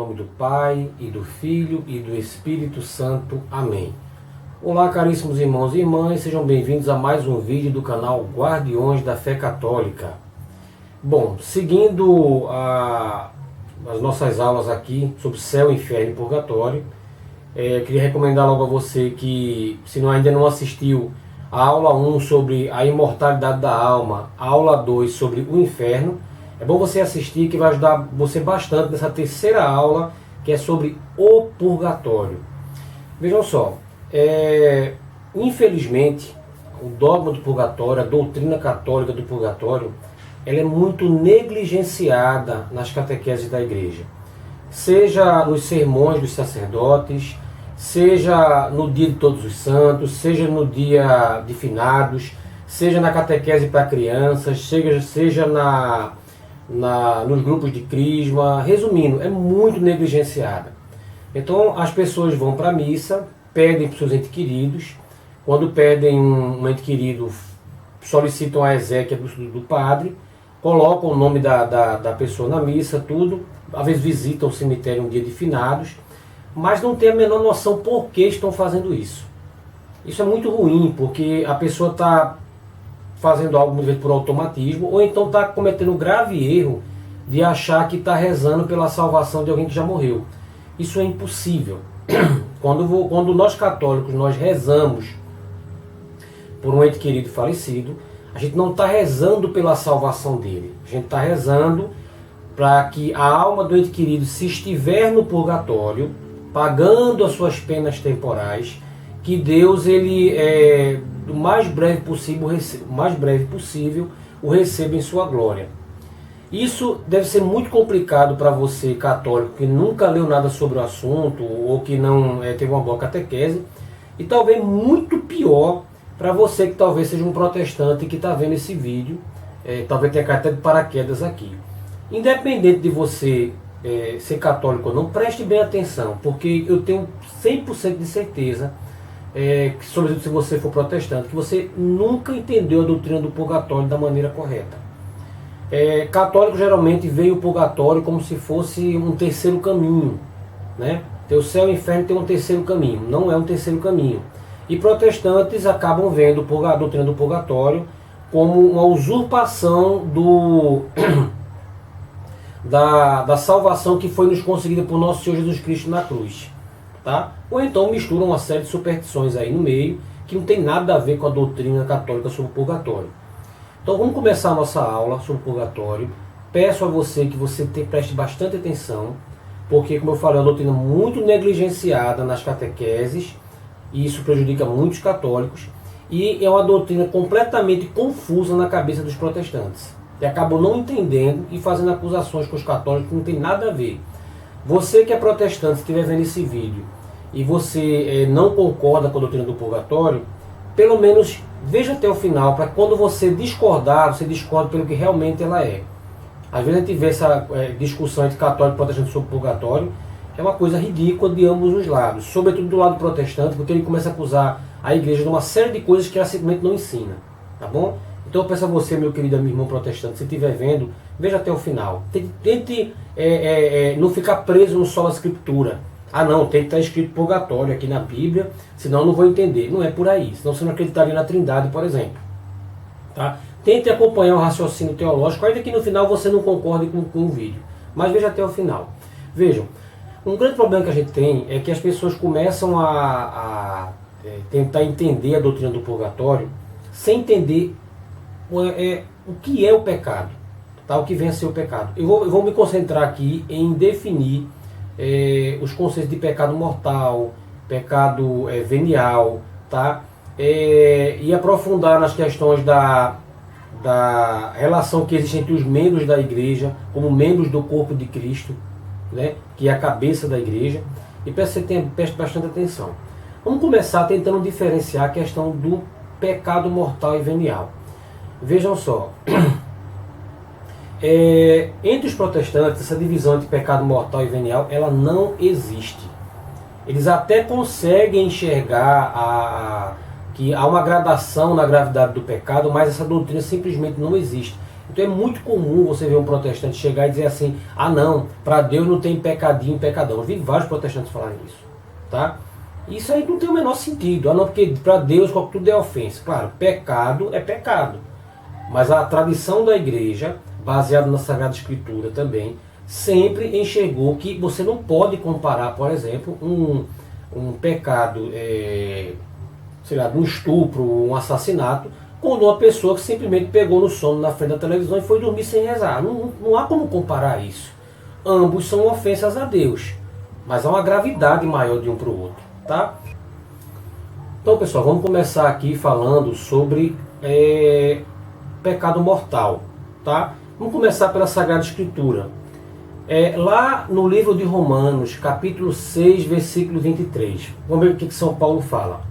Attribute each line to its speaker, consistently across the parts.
Speaker 1: nome do Pai, e do Filho, e do Espírito Santo. Amém. Olá, caríssimos irmãos e irmãs, sejam bem-vindos a mais um vídeo do canal Guardiões da Fé Católica. Bom, seguindo as nossas aulas aqui sobre céu, inferno e purgatório, queria recomendar logo a você que, se ainda não assistiu a aula 1 sobre a imortalidade da alma, a aula 2 sobre o inferno, é bom você assistir, que vai ajudar você bastante nessa terceira aula, que é sobre o purgatório. Vejam só, infelizmente, o dogma do purgatório, a doutrina católica do purgatório, ela é muito negligenciada nas catequeses da igreja. Seja nos sermões dos sacerdotes, seja no dia de todos os santos, seja no dia de finados, seja na catequese para crianças, seja nos grupos de crisma. Resumindo, é muito negligenciada. Então as pessoas vão para a missa, pedem para os seus entes queridos, quando pedem um ente querido, solicitam a exéquia do padre, colocam o nome da pessoa na missa, tudo, às vezes visitam o cemitério um dia de finados, mas não tem a menor noção por que estão fazendo isso. Isso é muito ruim, porque a pessoa está fazendo algo muitas vezes por automatismo, ou então está cometendo um grave erro de achar que está rezando pela salvação de alguém que já morreu. Isso é impossível. Quando nós católicos nós rezamos por um ente querido falecido, a gente não está rezando pela salvação dele. A gente está rezando para que a alma do ente querido, se estiver no purgatório, pagando as suas penas temporais, que Deus, o mais breve possível, o receba em sua glória. Isso deve ser muito complicado para você, católico, que nunca leu nada sobre o assunto, ou que não teve uma boa catequese, e talvez muito pior para você que talvez seja um protestante que está vendo esse vídeo, talvez tenha caído até de paraquedas aqui. Independente de você ser católico ou não, preste bem atenção, porque eu tenho 100% de certeza, sobretudo se você for protestante, que você nunca entendeu a doutrina do purgatório da maneira correta. Católico geralmente vê o purgatório como se fosse um terceiro caminho, né? Tem o céu e o inferno, tem um terceiro caminho. Não é um terceiro caminho. E protestantes acabam vendo a doutrina do purgatório como uma usurpação da salvação que foi nos concedida por nosso Senhor Jesus Cristo na cruz. Tá? Ou então misturam uma série de superstições aí no meio, que não tem nada a ver com a doutrina católica sobre o purgatório. Então vamos começar a nossa aula sobre o purgatório. Peço a você que você preste bastante atenção, porque, como eu falei, é uma doutrina muito negligenciada nas catequeses, e isso prejudica muitos católicos, e é uma doutrina completamente confusa na cabeça dos protestantes, que acabam não entendendo e fazendo acusações com os católicos que não tem nada a ver. Você que é protestante, se estiver vendo esse vídeo, e você não concorda com a doutrina do purgatório, pelo menos veja até o final, para quando você discordar, você discorda pelo que realmente ela é. Às vezes a gente vê essa discussão entre católico e protestante sobre o purgatório, é uma coisa ridícula de ambos os lados, sobretudo do lado protestante, porque ele começa a acusar a igreja de uma série de coisas que ela simplesmente não ensina, tá bom? Então eu peço a você, meu querido amigo irmão protestante, se estiver vendo, veja até o final. Tente não ficar preso no solo da escritura. Ah não, tem que estar escrito purgatório aqui na Bíblia, senão eu não vou entender. Não é por aí, senão você não acreditaria na Trindade, por exemplo. Tá? Tente acompanhar o raciocínio teológico, ainda que no final você não concorde com o vídeo. Mas veja até o final. Vejam, um grande problema que a gente tem é que as pessoas começam a tentar entender a doutrina do purgatório sem entender o que é o pecado, tá? O que vem a ser o pecado. Eu vou me concentrar aqui em definir os conceitos de pecado mortal, pecado venial, tá? E aprofundar nas questões da relação que existe entre os membros da igreja, como membros do corpo de Cristo, né? Que é a cabeça da igreja, e preste bastante atenção. Vamos começar tentando diferenciar a questão do pecado mortal e venial. Vejam só, entre os protestantes, essa divisão entre pecado mortal e venial, ela não existe. Eles até conseguem enxergar que há uma gradação na gravidade do pecado, mas essa doutrina simplesmente não existe. Então é muito comum você ver um protestante chegar e dizer assim, ah não, para Deus não tem pecadinho e pecadão. Eu vi vários protestantes falarem isso. Tá? Isso aí não tem o menor sentido, a não porque para Deus tudo é ofensa. Claro, pecado é pecado. Mas a tradição da igreja, baseada na Sagrada Escritura também, sempre enxergou que você não pode comparar, por exemplo, um pecado, sei lá, de um estupro, um assassinato, com uma pessoa que simplesmente pegou no sono na frente da televisão e foi dormir sem rezar. Não há como comparar isso. Ambos são ofensas a Deus, mas há uma gravidade maior de um para o outro. Tá? Então, pessoal, vamos começar aqui falando sobre pecado mortal. Tá? Vamos começar pela Sagrada Escritura. Lá no livro de Romanos, capítulo 6, versículo 23. Vamos ver o que São Paulo fala.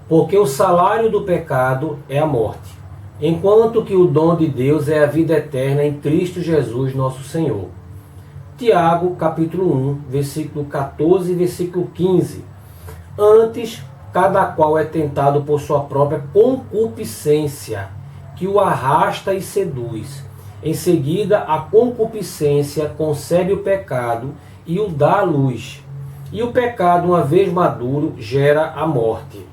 Speaker 1: Porque o salário do pecado é a morte, enquanto que o dom de Deus é a vida eterna em Cristo Jesus, nosso Senhor. Tiago, capítulo 1, versículo 14 e versículo 15. Antes, cada qual é tentado por sua própria concupiscência, que o arrasta e seduz. Em seguida, a concupiscência concebe o pecado e o dá à luz. E o pecado, uma vez maduro, gera a morte.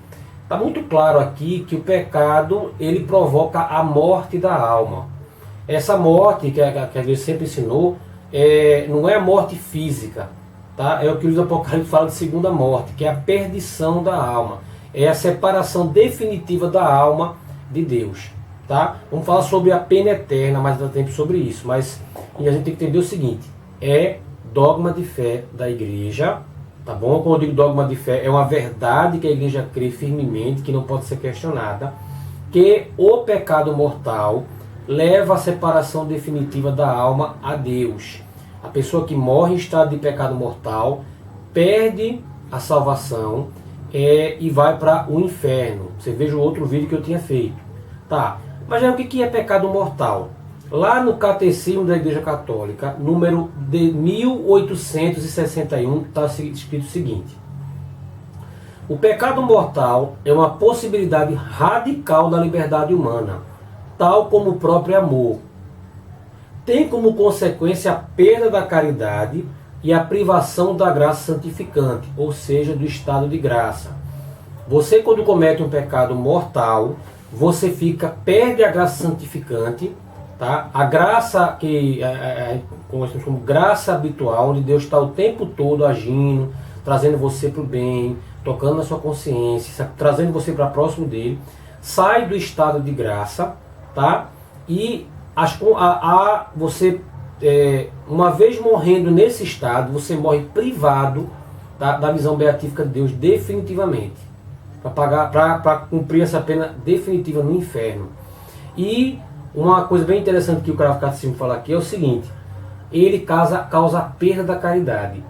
Speaker 1: Está muito claro aqui que o pecado ele provoca a morte da alma. Essa morte, que a gente sempre ensinou, não é a morte física. Tá? É o que o Apocalipse fala de segunda morte, que é a perdição da alma. É a separação definitiva da alma de Deus. Tá? Vamos falar sobre a pena eterna, mais dá tempo sobre isso. Mas a gente tem que entender o seguinte: é dogma de fé da igreja, tá bom? Quando eu digo dogma de fé, é uma verdade que a igreja crê firmemente, que não pode ser questionada, que o pecado mortal leva à separação definitiva da alma a Deus. A pessoa que morre em estado de pecado mortal perde a salvação e vai para o inferno. Você veja o outro vídeo que eu tinha feito. Tá? Mas o que é pecado mortal? Lá no Catecismo da Igreja Católica, número de 1861, está escrito o seguinte: o pecado mortal é uma possibilidade radical da liberdade humana, tal como o próprio amor. Tem como consequência a perda da caridade e a privação da graça santificante, ou seja, do estado de graça. Você, quando comete um pecado mortal, você perde a graça santificante, tá? A graça que conhecemos como graça habitual, onde Deus está o tempo todo agindo, trazendo você para o bem, tocando na sua consciência, trazendo você para próximo dele, sai do estado de graça, tá? E você, uma vez morrendo nesse estado, você morre privado, tá, da visão beatífica de Deus definitivamente, para cumprir essa pena definitiva no inferno. E uma coisa bem interessante que o Catecismo fala aqui é o seguinte: ele causa a perda da caridade.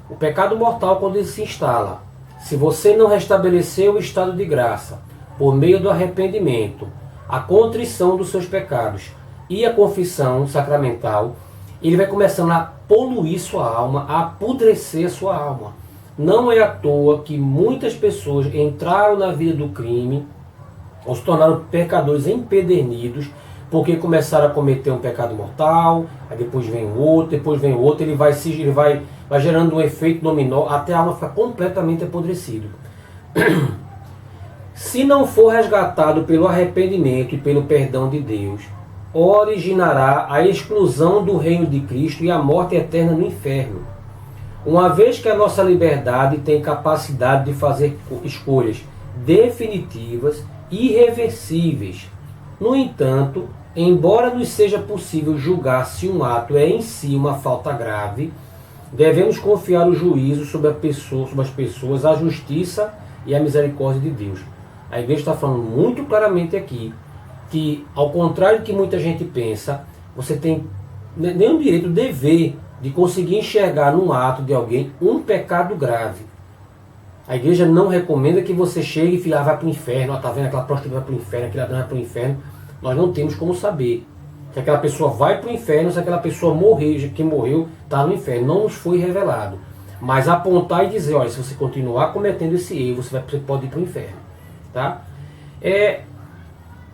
Speaker 1: O pecado mortal, quando ele se instala, se você não restabelecer o estado de graça por meio do arrependimento, a contrição dos seus pecados e a confissão sacramental, ele vai começando a poluir sua alma, a apodrecer sua alma. Não é à toa que muitas pessoas entraram na vida do crime ou se tornaram pecadores empedernidos, porque começaram a cometer um pecado mortal, aí depois vem outro, ele vai gerando um efeito dominó até a alma ficar completamente apodrecida. Se não for resgatado pelo arrependimento e pelo perdão de Deus, originará a exclusão do reino de Cristo e a morte eterna no inferno. Uma vez que a nossa liberdade tem capacidade de fazer escolhas definitivas e irreversíveis. No entanto, embora nos seja possível julgar se um ato é em si uma falta grave, devemos confiar o juízo sobre as pessoas, a justiça e a misericórdia de Deus. A igreja está falando muito claramente aqui que, ao contrário do que muita gente pensa, você tem nem o direito, o dever de conseguir enxergar num ato de alguém um pecado grave. A igreja não recomenda que você chegue e fale, vai para o inferno, está vendo, aquela prostituta vai para o inferno, aquele ladrão vai para o inferno. Nós não temos como saber se aquela pessoa vai para o inferno, se aquela pessoa que morreu está no inferno. Não nos foi revelado. Mas apontar e dizer, olha, se você continuar cometendo esse erro, você pode ir para o inferno. Tá?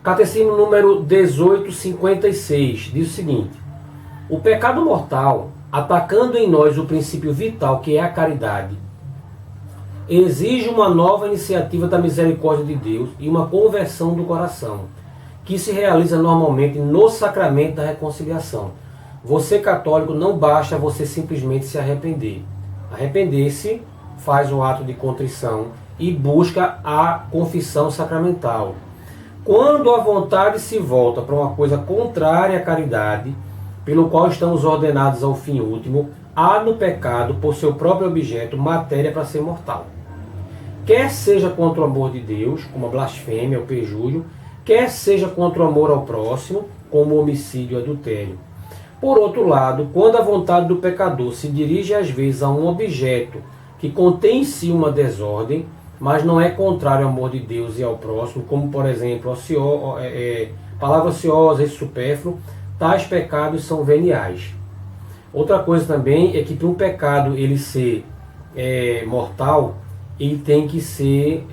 Speaker 1: Catecismo número 1856 diz o seguinte: o pecado mortal, atacando em nós o princípio vital que é a caridade, exige uma nova iniciativa da misericórdia de Deus e uma conversão do coração, que se realiza normalmente no sacramento da reconciliação. Você, católico, não basta você simplesmente se arrepender. Arrepender-se faz um ato de contrição e busca a confissão sacramental. Quando a vontade se volta para uma coisa contrária à caridade, pelo qual estamos ordenados ao fim último, há no pecado, por seu próprio objeto, matéria para ser mortal. Quer seja contra o amor de Deus, como a blasfêmia, o perjúrio, quer seja contra o amor ao próximo, como o homicídio e o adultério. Por outro lado, quando a vontade do pecador se dirige às vezes a um objeto que contém em si uma desordem, mas não é contrário ao amor de Deus e ao próximo, como por exemplo, palavra ociosa e supérfluo, tais pecados são veniais. Outra coisa também é que para um pecado ele ser mortal, ele tem que ser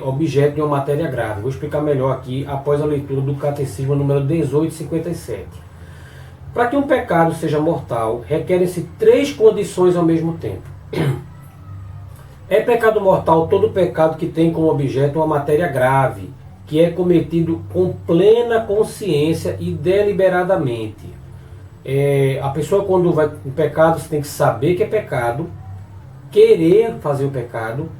Speaker 1: objeto de uma matéria grave. Vou explicar melhor aqui após a leitura do Catecismo número 1857. Para que um pecado seja mortal, requerem-se 3 condições ao mesmo tempo. É pecado mortal todo pecado que tem como objeto uma matéria grave, que é cometido com plena consciência e deliberadamente. A pessoa, quando vai com pecado, você tem que saber que é pecado, querer fazer o pecado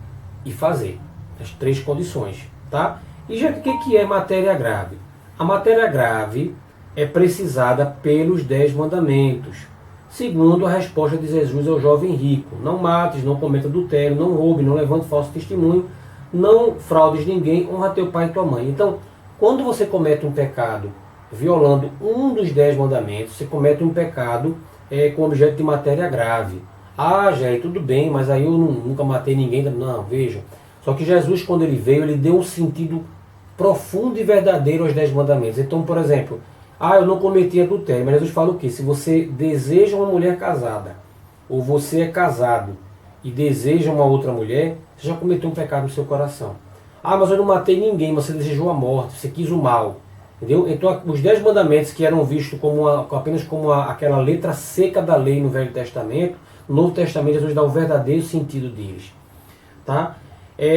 Speaker 1: e fazer. As 3 condições. Tá? E já o que é matéria grave? A matéria grave é precisada pelos 10 mandamentos, segundo a resposta de Jesus ao jovem rico: não mates, não cometa adultério, não roube, não levante falso testemunho, não fraudes ninguém, honra teu pai e tua mãe. Então, quando você comete um pecado violando um dos 10 mandamentos, você comete um pecado com objeto de matéria grave. Ah, Jair, tudo bem, mas aí eu nunca matei ninguém. Não, veja. Só que Jesus, quando ele veio, ele deu um sentido profundo e verdadeiro aos 10 mandamentos. Então, por exemplo, eu não cometi adultério, mas Jesus fala o quê? Se você deseja uma mulher casada, ou você é casado e deseja uma outra mulher, você já cometeu um pecado no seu coração. Mas eu não matei ninguém, mas você desejou a morte, você quis o mal. Entendeu? Então, os 10 mandamentos que eram vistos apenas como aquela letra seca da lei no Velho Testamento, no Novo Testamento Jesus dá o verdadeiro sentido deles. Tá?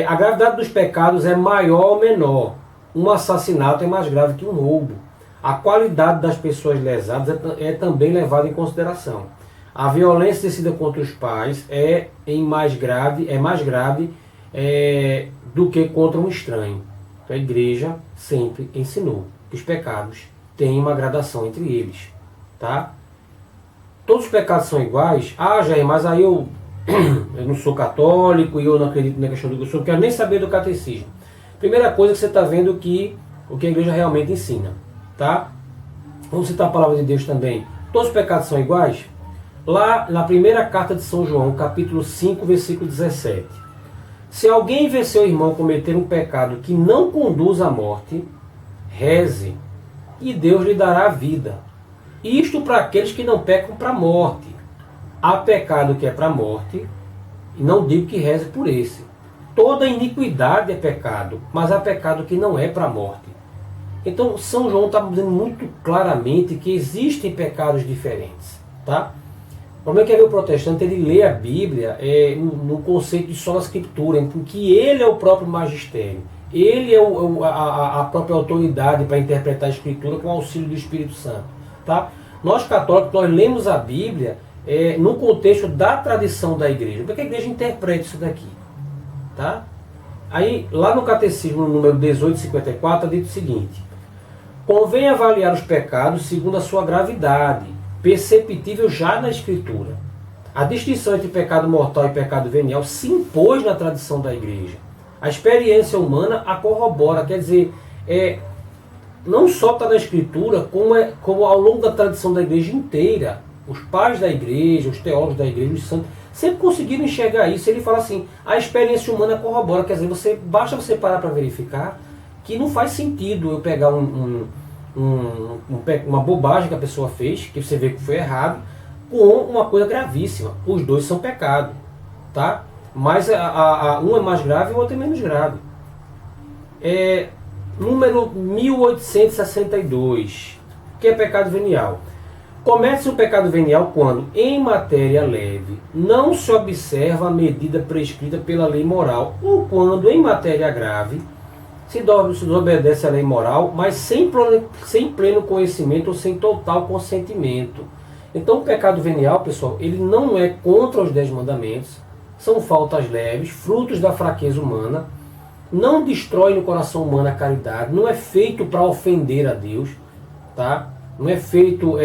Speaker 1: A gravidade dos pecados é maior ou menor. Um assassinato é mais grave que um roubo. A qualidade das pessoas lesadas é também levada em consideração. A violência exercida contra os pais é mais grave do que contra um estranho. Então, a igreja sempre ensinou que os pecados têm uma gradação entre eles. Tá? Todos os pecados são iguais? Jair, mas aí eu não sou católico e eu não acredito na questão do que eu não quero nem saber do catecismo. Primeira coisa que você está vendo o que a igreja realmente ensina. Tá? Vamos citar a palavra de Deus também. Todos os pecados são iguais? Lá na primeira carta de São João, capítulo 5, versículo 17. Se alguém vê seu irmão cometer um pecado que não conduz à morte, reze, e Deus lhe dará a vida. Isto para aqueles que não pecam para a morte. Há pecado que é para a morte, e não digo que reze por esse. Toda iniquidade é pecado, mas há pecado que não é para a morte. Então, São João está dizendo muito claramente que existem pecados diferentes. Tá? O problema é que o protestante ele lê a Bíblia no conceito de sola escritura, em que ele é o próprio magistério. Ele é a própria autoridade para interpretar a Escritura com o auxílio do Espírito Santo. Tá? Nós católicos, nós lemos a Bíblia no contexto da tradição da igreja. Porque a igreja interpreta isso daqui. Tá? Aí, lá no Catecismo, no número 1854, está dito o seguinte: convém avaliar os pecados segundo a sua gravidade, perceptível já na Escritura. A distinção entre pecado mortal e pecado venial se impôs na tradição da igreja. A experiência humana a corrobora, quer dizer, não só está na Escritura, como ao longo da tradição da igreja inteira. Os pais da igreja, os teólogos da igreja, os santos, sempre conseguiram enxergar isso. Ele fala assim, a experiência humana corrobora, quer dizer, basta você parar para verificar que não faz sentido eu pegar uma bobagem que a pessoa fez, que você vê que foi errado, com uma coisa gravíssima. Os dois são pecado, tá? Mas um é mais grave e o outro é menos grave. número 1862. O que é pecado venial? Comete-se o pecado venial quando, em matéria leve, não se observa a medida prescrita pela lei moral, ou quando, em matéria grave, se desobedece à lei moral, mas sem pleno conhecimento ou sem total consentimento. Então, o pecado venial, pessoal, ele não é contra os 10 mandamentos, são faltas leves, frutos da fraqueza humana, não destrói no coração humano a caridade, não é feito para ofender a Deus, tá? Não é feito,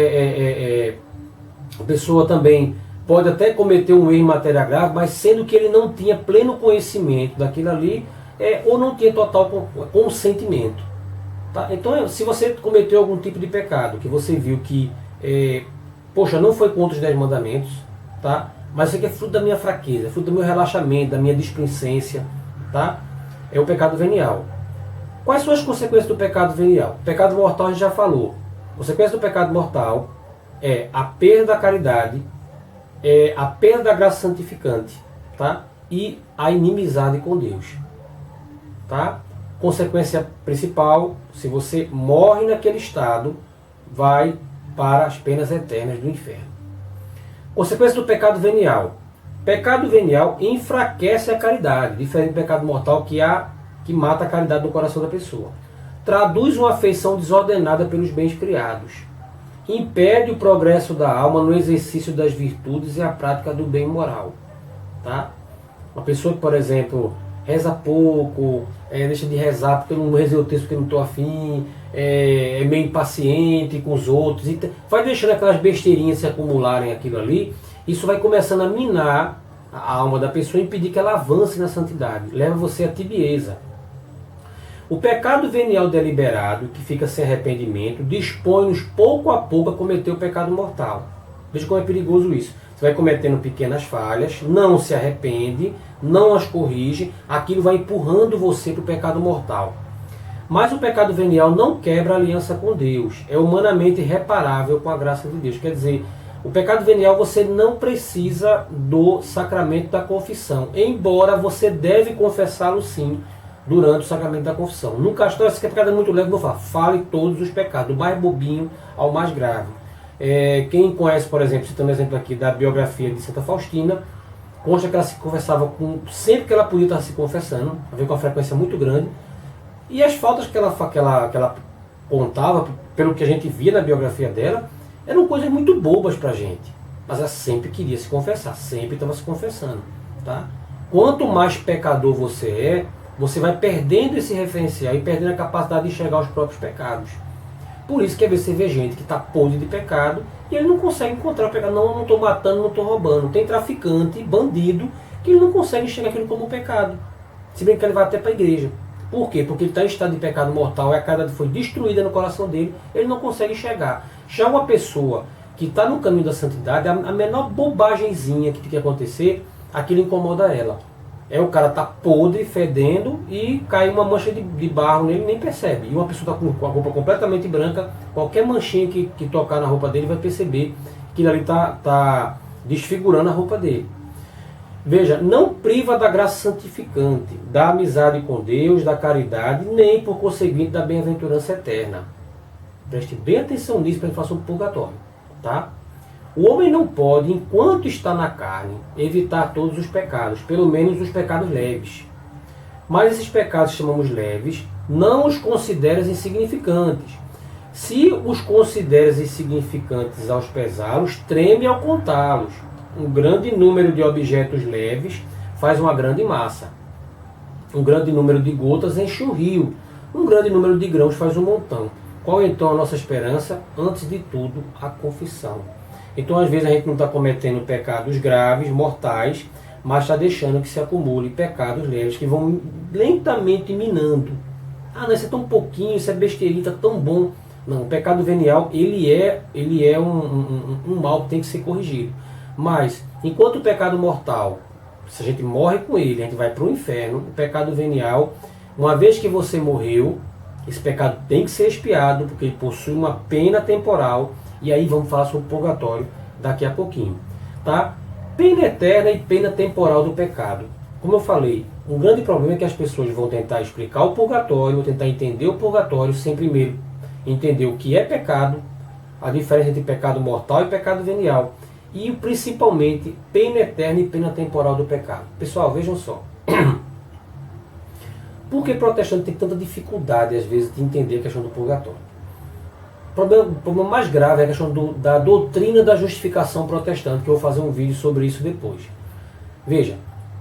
Speaker 1: a pessoa também pode até cometer um erro em matéria grave, mas sendo que ele não tinha pleno conhecimento daquilo ali, ou não tinha total consentimento. Tá? Então, se você cometeu algum tipo de pecado, que você viu que, poxa, não foi contra os 10 mandamentos, tá? Mas isso aqui é fruto da minha fraqueza, é fruto do meu relaxamento, da minha displicência, tá? É o pecado venial. Quais são as consequências do pecado venial? O pecado mortal a gente já falou. A consequência do pecado mortal é a perda da caridade, é a perda da graça santificante, tá? E a inimizade com Deus. Tá? Consequência principal, se você morre naquele estado, vai para as penas eternas do inferno. Consequência do pecado venial. Pecado venial enfraquece a caridade, diferente do pecado mortal que mata a caridade no coração da pessoa. Traduz uma afeição desordenada pelos bens criados. Impede o progresso da alma no exercício das virtudes e a prática do bem moral. Tá? Uma pessoa que, por exemplo, reza pouco, deixa de rezar porque eu não rezei o texto porque eu não estou afim, é meio impaciente com os outros, e vai deixando aquelas besteirinhas se acumularem aquilo ali, isso vai começando a minar a alma da pessoa e impedir que ela avance na santidade, leva você à tibieza. O pecado venial deliberado, que fica sem arrependimento, dispõe-nos pouco a pouco a cometer o pecado mortal. Veja como é perigoso isso. Você vai cometendo pequenas falhas, não se arrepende, não as corrige, aquilo vai empurrando você para o pecado mortal. Mas o pecado venial não quebra a aliança com Deus, é humanamente reparável com a graça de Deus. Quer dizer, o pecado venial você não precisa do sacramento da confissão, embora você deve confessá-lo sim, durante o sacramento da confissão. No castelo, esse pecado é muito leve, não fala. Fale todos os pecados, do mais bobinho ao mais grave. Quem conhece, por exemplo, citando um exemplo aqui da biografia de Santa Faustina, consta que ela se confessava sempre que ela podia estar se confessando, a ver com uma frequência muito grande, e as faltas que ela contava, pelo que a gente via na biografia dela, eram coisas muito bobas pra gente, mas ela sempre queria se confessar, sempre estava se confessando. Tá? Quanto mais pecador você você vai perdendo esse referencial e perdendo a capacidade de enxergar os próprios pecados. Por isso que às vezes você vê gente que está podre de pecado e ele não consegue encontrar o pecado. Não estou matando, não estou roubando. Tem traficante, bandido, que ele não consegue enxergar aquilo como pecado. Se bem que ele vai até para a igreja. Por quê? Porque ele está em estado de pecado mortal, a caridade foi destruída no coração dele, ele não consegue enxergar. Já uma pessoa que está no caminho da santidade, a menor bobagemzinha que tem que acontecer, aquilo incomoda ela. O cara tá podre, fedendo, e cai uma mancha de barro nele e nem percebe. E uma pessoa tá com a roupa completamente branca, qualquer manchinha que tocar na roupa dele vai perceber que ele ali tá desfigurando a roupa dele. Veja, não priva da graça santificante, da amizade com Deus, da caridade, nem por conseguinte da bem-aventurança eterna. Preste bem atenção nisso para que faça um purgatório. Tá? O homem não pode, enquanto está na carne, evitar todos os pecados, pelo menos os pecados leves. Mas esses pecados que chamamos leves, não os consideras insignificantes. Se os consideras insignificantes aos pesá-los, treme ao contá-los. Um grande número de objetos leves faz uma grande massa. Um grande número de gotas enche um rio. Um grande número de grãos faz um montão. Qual então a nossa esperança? Antes de tudo, a confissão. Então, às vezes, a gente não está cometendo pecados graves, mortais, mas está deixando que se acumule pecados leves que vão lentamente minando. Não, isso é tão pouquinho, isso é besteirinha, está tão bom. Não, o pecado venial, ele é um mal que tem que ser corrigido. Mas, enquanto o pecado mortal, se a gente morre com ele, a gente vai para o inferno, o pecado venial, uma vez que você morreu, esse pecado tem que ser expiado, porque ele possui uma pena temporal. E aí vamos falar sobre o purgatório daqui a pouquinho. Tá? Pena eterna e pena temporal do pecado. Como eu falei, Um grande problema é que as pessoas vão tentar explicar o purgatório, vão tentar entender o purgatório sem primeiro entender o que é pecado, a diferença entre pecado mortal e pecado venial, e principalmente pena eterna e pena temporal do pecado. Pessoal, vejam só. Por que protestante tem tanta dificuldade, às vezes, de entender a questão do purgatório? O problema mais grave é a questão da doutrina da justificação protestante, que eu vou fazer um vídeo sobre isso depois. Veja,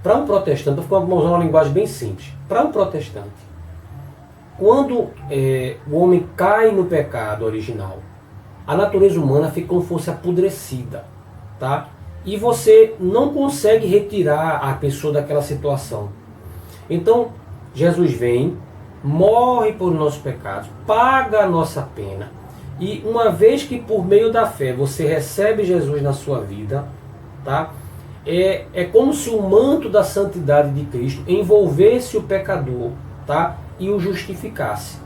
Speaker 1: para um protestante, vou usar uma linguagem bem simples. Para um protestante, quando o homem cai no pecado original, a natureza humana fica como se fosse apodrecida, tá? E você não consegue retirar a pessoa daquela situação. Então, Jesus vem, morre por nossos pecados, paga a nossa pena. E uma vez que por meio da fé você recebe Jesus na sua vida, tá? É como se o manto da santidade de Cristo envolvesse o pecador, tá? E o justificasse.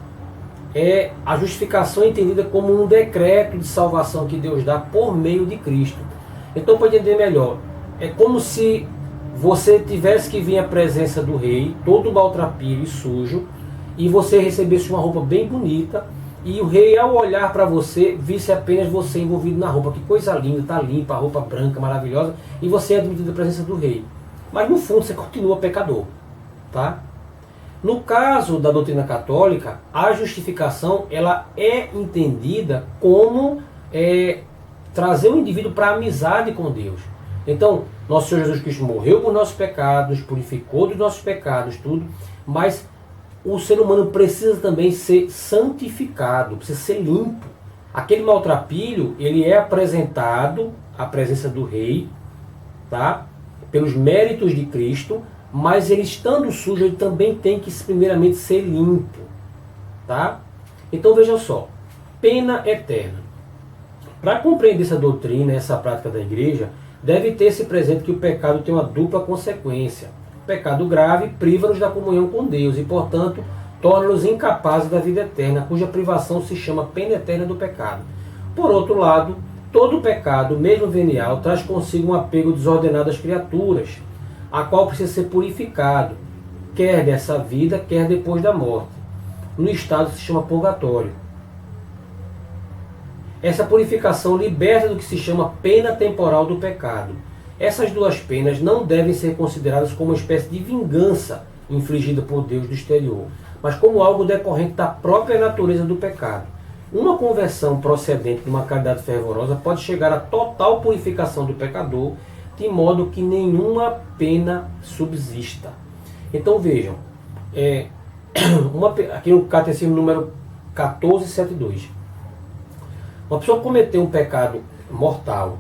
Speaker 1: A justificação é entendida como um decreto de salvação que Deus dá por meio de Cristo. Então, para entender melhor, é como se você tivesse que vir à presença do rei, todo maltrapilho e sujo, e você recebesse uma roupa bem bonita, e o rei, ao olhar para você, visse apenas você envolvido na roupa. Que coisa linda, está limpa, a roupa branca, maravilhosa, e você é admitido à presença do rei. Mas no fundo você continua pecador, tá? No caso da doutrina católica, a justificação ela é entendida como trazer o indivíduo para a amizade com Deus. Então, nosso Senhor Jesus Cristo morreu por nossos pecados, purificou dos nossos pecados, tudo, mas o ser humano precisa também ser santificado, precisa ser limpo. Aquele maltrapilho, ele é apresentado à presença do rei, tá? Pelos méritos de Cristo, mas ele estando sujo, ele também tem que primeiramente ser limpo, tá? Então vejam só, pena eterna. Para compreender essa doutrina, essa prática da igreja, deve ter-se presente que o pecado tem uma dupla consequência. O pecado grave priva-nos da comunhão com Deus e, portanto, torna-nos incapazes da vida eterna, cuja privação se chama pena eterna do pecado. Por outro lado, todo pecado, mesmo venial, traz consigo um apego desordenado às criaturas, a qual precisa ser purificado, quer dessa vida, quer depois da morte. No estado que se chama purgatório. Essa purificação liberta do que se chama pena temporal do pecado. Essas duas penas não devem ser consideradas como uma espécie de vingança infligida por Deus do exterior, mas como algo decorrente da própria natureza do pecado. Uma conversão procedente de uma caridade fervorosa pode chegar à total purificação do pecador, de modo que nenhuma pena subsista. Então vejam, aqui no Catecismo número 1472, uma pessoa cometeu um pecado mortal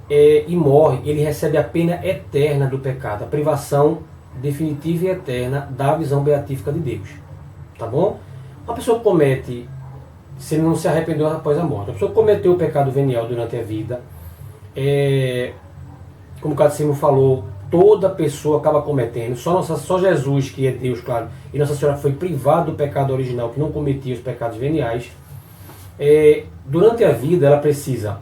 Speaker 1: e morre, ele recebe a pena eterna do pecado, a privação definitiva e eterna da visão beatífica de Deus. Tá bom? Uma pessoa que comete, se ele não se arrependeu após a morte, a pessoa que cometeu o pecado venial durante a vida, como o Catecismo falou, toda pessoa acaba cometendo, só Jesus, que é Deus, claro, e Nossa Senhora foi privada do pecado original, que não cometia os pecados veniais. Durante a vida ela precisa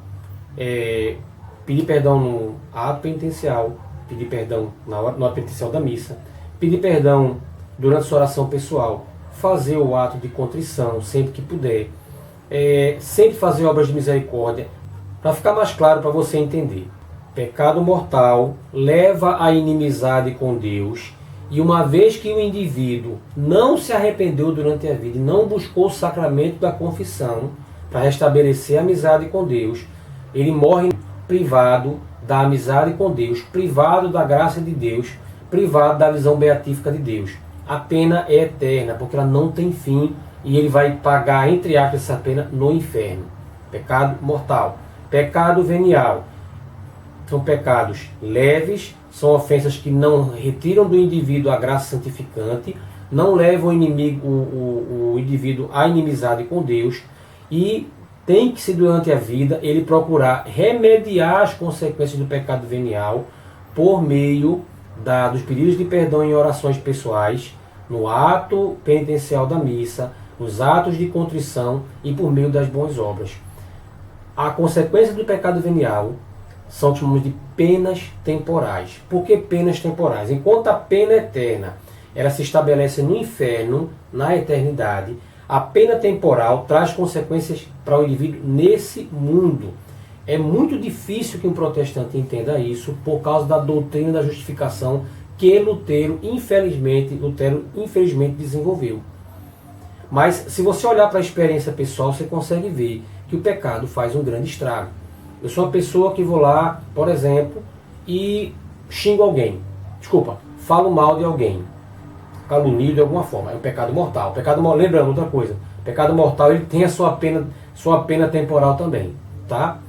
Speaker 1: pedir perdão no ato penitencial, pedir perdão no ato penitencial da missa, pedir perdão durante sua oração pessoal, fazer o ato de contrição sempre que puder, sempre fazer obras de misericórdia. Para ficar mais claro para você entender, pecado mortal leva à inimizade com Deus, e uma vez que o indivíduo não se arrependeu durante a vida e não buscou o sacramento da confissão para restabelecer a amizade com Deus, ele morre privado da amizade com Deus, privado da graça de Deus, privado da visão beatífica de Deus. A pena é eterna, porque ela não tem fim, e ele vai pagar, entre aspas, essa pena no inferno. Pecado mortal. Pecado venial. São pecados leves, são ofensas que não retiram do indivíduo a graça santificante, não levam o indivíduo à inimizade com Deus, e tem que, se durante a vida, ele procurar remediar as consequências do pecado venial por meio dos pedidos de perdão em orações pessoais, no ato penitencial da missa, nos atos de contrição e por meio das boas obras. A consequência do pecado venial são o que chamamos de penas temporais. Por que penas temporais? Enquanto a pena eterna ela se estabelece no inferno, na eternidade, a pena temporal traz consequências para o indivíduo nesse mundo. É muito difícil que um protestante entenda isso por causa da doutrina da justificação que Lutero infelizmente desenvolveu. Mas se você olhar para a experiência pessoal, você consegue ver que o pecado faz um grande estrago. Eu sou uma pessoa que vou lá, por exemplo, e xingo alguém. Desculpa, falo mal de alguém. Calunio de alguma forma. É um pecado mortal. Lembrando outra coisa. O pecado mortal ele tem a sua pena temporal também. Tá?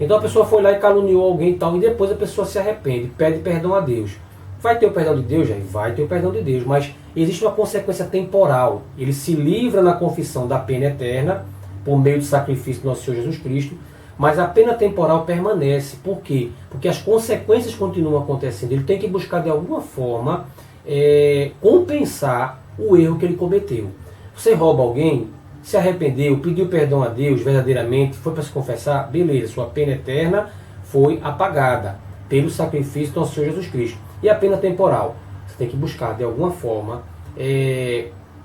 Speaker 1: Então a pessoa foi lá e caluniou alguém e tal, e depois a pessoa se arrepende, pede perdão a Deus. Vai ter o perdão de Deus, gente? Vai ter o perdão de Deus, mas existe uma consequência temporal. Ele se livra na confissão da pena eterna, por meio do sacrifício do nosso Senhor Jesus Cristo, mas a pena temporal permanece. Por quê? Porque as consequências continuam acontecendo. Ele tem que buscar de alguma forma compensar o erro que ele cometeu. Você rouba alguém, se arrependeu, pediu perdão a Deus verdadeiramente, foi para se confessar, beleza, sua pena eterna foi apagada pelo sacrifício do nosso Senhor Jesus Cristo. E a pena temporal? Você tem que buscar de alguma forma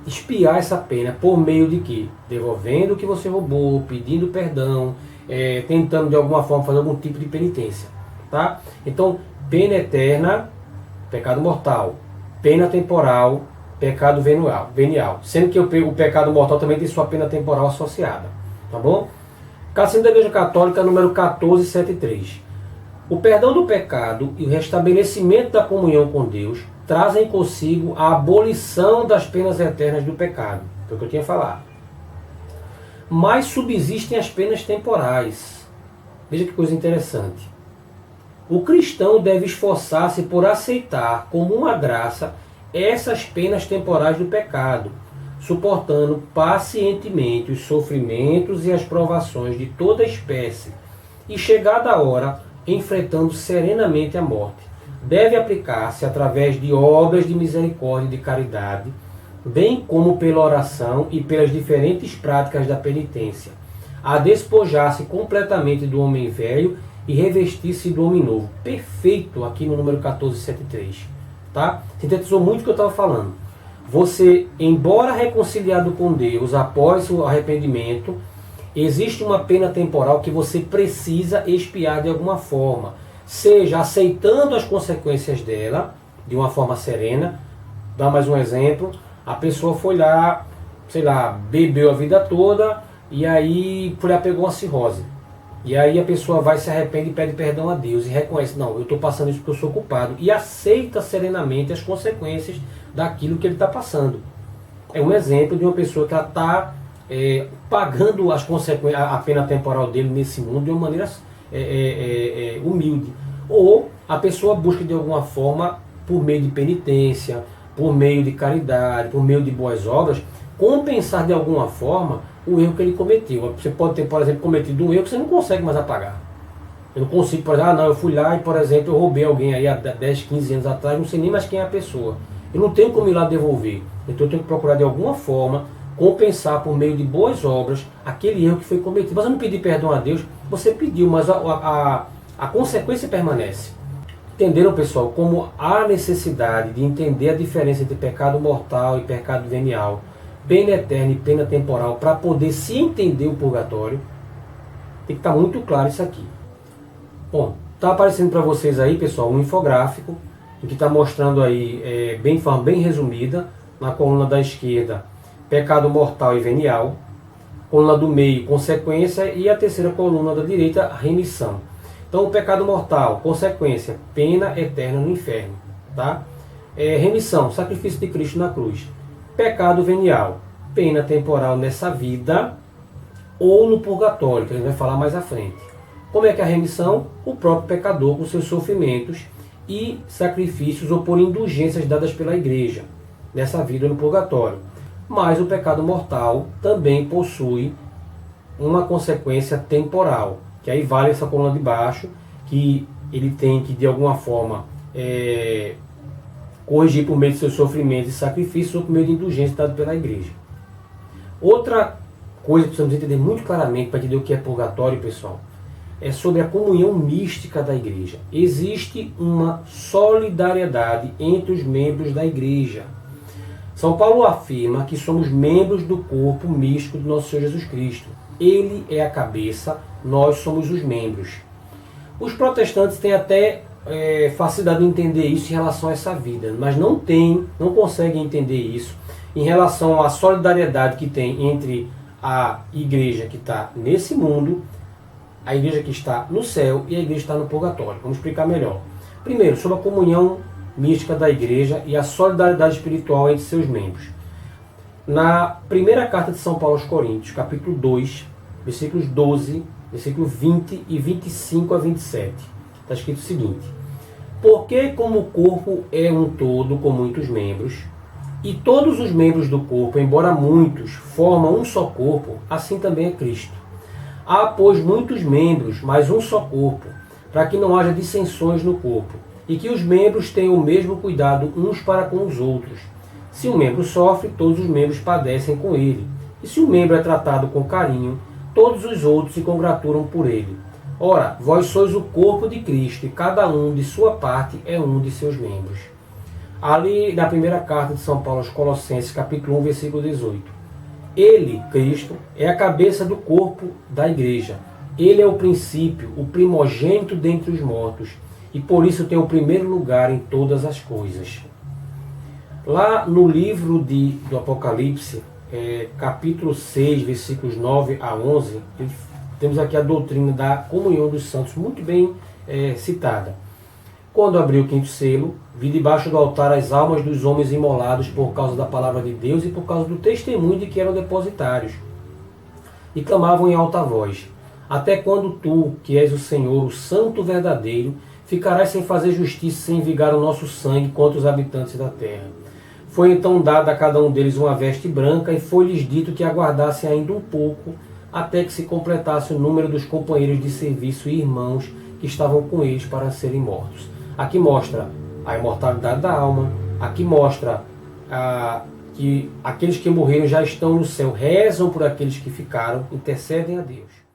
Speaker 1: expiar essa pena por meio de quê? Devolvendo o que você roubou, pedindo perdão, tentando de alguma forma fazer algum tipo de penitência. Tá? Então, pena eterna, pecado mortal. Pena temporal, pecado venial. Sendo que o pecado mortal também tem sua pena temporal associada. Tá bom? Catecismo da Igreja Católica, número 1473. O perdão do pecado e o restabelecimento da comunhão com Deus trazem consigo a abolição das penas eternas do pecado. Foi o que eu tinha falado. Mas subsistem as penas temporais. Veja que coisa interessante. O cristão deve esforçar-se por aceitar como uma graça essas penas temporais do pecado, suportando pacientemente os sofrimentos e as provações de toda espécie, e chegada a hora, enfrentando serenamente a morte. Deve aplicar-se através de obras de misericórdia e de caridade, bem como pela oração e pelas diferentes práticas da penitência, a despojar-se completamente do homem velho e revestir-se do homem novo. Perfeito aqui no número 1473. Tá? Sintetizou muito o que eu estava falando. Você, embora reconciliado com Deus após o arrependimento, existe uma pena temporal que você precisa expiar de alguma forma. Seja aceitando as consequências dela, de uma forma serena. Dá mais um exemplo. A pessoa foi lá, sei lá, bebeu a vida toda e aí foi lá, pegou uma cirrose. E aí a pessoa vai, se arrepende e pede perdão a Deus e reconhece, não, eu estou passando isso porque eu sou culpado. E aceita serenamente as consequências daquilo que ele está passando. É um exemplo de uma pessoa que está pagando as consequências, a pena temporal dele nesse mundo de uma maneira humilde. Ou a pessoa busca de alguma forma, por meio de penitência, por meio de caridade, por meio de boas obras, compensar de alguma forma o erro que ele cometeu. Você pode ter, por exemplo, cometido um erro que você não consegue mais apagar. Eu não consigo, por exemplo, eu fui lá e, por exemplo, eu roubei alguém aí há 10, 15 anos atrás, não sei nem mais quem é a pessoa. Eu não tenho como ir lá devolver. Então eu tenho que procurar de alguma forma compensar por meio de boas obras aquele erro que foi cometido. Mas eu não pedi perdão a Deus, você pediu, mas a consequência permanece. Entenderam, pessoal, como há necessidade de entender a diferença entre pecado mortal e pecado venial, pena eterna e pena temporal, para poder se entender o purgatório? Tem que estar muito claro isso aqui. Bom, está aparecendo para vocês aí, pessoal, um infográfico que está mostrando aí, bem resumida, na coluna da esquerda, pecado mortal e venial, coluna do meio, consequência, e a terceira coluna da direita, remissão. Então, o pecado mortal, consequência, pena eterna no inferno. Tá? Remissão, sacrifício de Cristo na cruz. Pecado venial, pena temporal nessa vida ou no purgatório, que a gente vai falar mais à frente. Como é que é a remissão? O próprio pecador com seus sofrimentos e sacrifícios ou por indulgências dadas pela igreja, nessa vida no purgatório. Mas o pecado mortal também possui uma consequência temporal, que aí vale essa coluna de baixo, que ele tem que de alguma forma corrigir por meio de seus sofrimentos e sacrifícios ou por meio de indulgência dada pela igreja. Outra coisa que precisamos entender muito claramente para entender o que é purgatório, pessoal, é sobre a comunhão mística da igreja. Existe uma solidariedade entre os membros da igreja. São Paulo afirma que somos membros do corpo místico do nosso Senhor Jesus Cristo. Ele é a cabeça, nós somos os membros. Os protestantes têm até facilidade de entender isso em relação a essa vida, mas não conseguem entender isso em relação à solidariedade que tem entre a igreja que está nesse mundo, a igreja que está no céu e a igreja que está no purgatório. Vamos explicar melhor. Primeiro, sobre a comunhão mística da igreja e a solidariedade espiritual entre seus membros. Na primeira carta de São Paulo aos Coríntios, capítulo 2, versículos 12, versículo 20 e 25 a 27, está escrito o seguinte: porque como o corpo é um todo com muitos membros, e todos os membros do corpo, embora muitos, formam um só corpo, assim também é Cristo. Há, pois, muitos membros, mas um só corpo, para que não haja dissensões no corpo, e que os membros tenham o mesmo cuidado uns para com os outros. Se um membro sofre, todos os membros padecem com ele. E se um membro é tratado com carinho, todos os outros se congratulam por ele. Ora, vós sois o corpo de Cristo, e cada um de sua parte é um de seus membros. Ali na primeira carta de São Paulo aos Colossenses, capítulo 1, versículo 18. Ele, Cristo, é a cabeça do corpo da igreja. Ele é o princípio, o primogênito dentre os mortos, e por isso tem o primeiro lugar em todas as coisas. Lá no livro do Apocalipse, capítulo 6, versículos 9 a 11, temos aqui a doutrina da comunhão dos santos, muito bem citada. Quando abriu o quinto selo, vi debaixo do altar as almas dos homens imolados por causa da palavra de Deus e por causa do testemunho de que eram depositários. E clamavam em alta voz: até quando tu, que és o Senhor, o Santo verdadeiro, ficarás sem fazer justiça, sem vingar o nosso sangue contra os habitantes da terra? Foi então dada a cada um deles uma veste branca, e foi-lhes dito que aguardassem ainda um pouco, até que se completasse o número dos companheiros de serviço e irmãos que estavam com eles para serem mortos. Aqui mostra a imortalidade da alma, aqui mostra que aqueles que morreram já estão no céu, rezam por aqueles que ficaram, intercedem a Deus.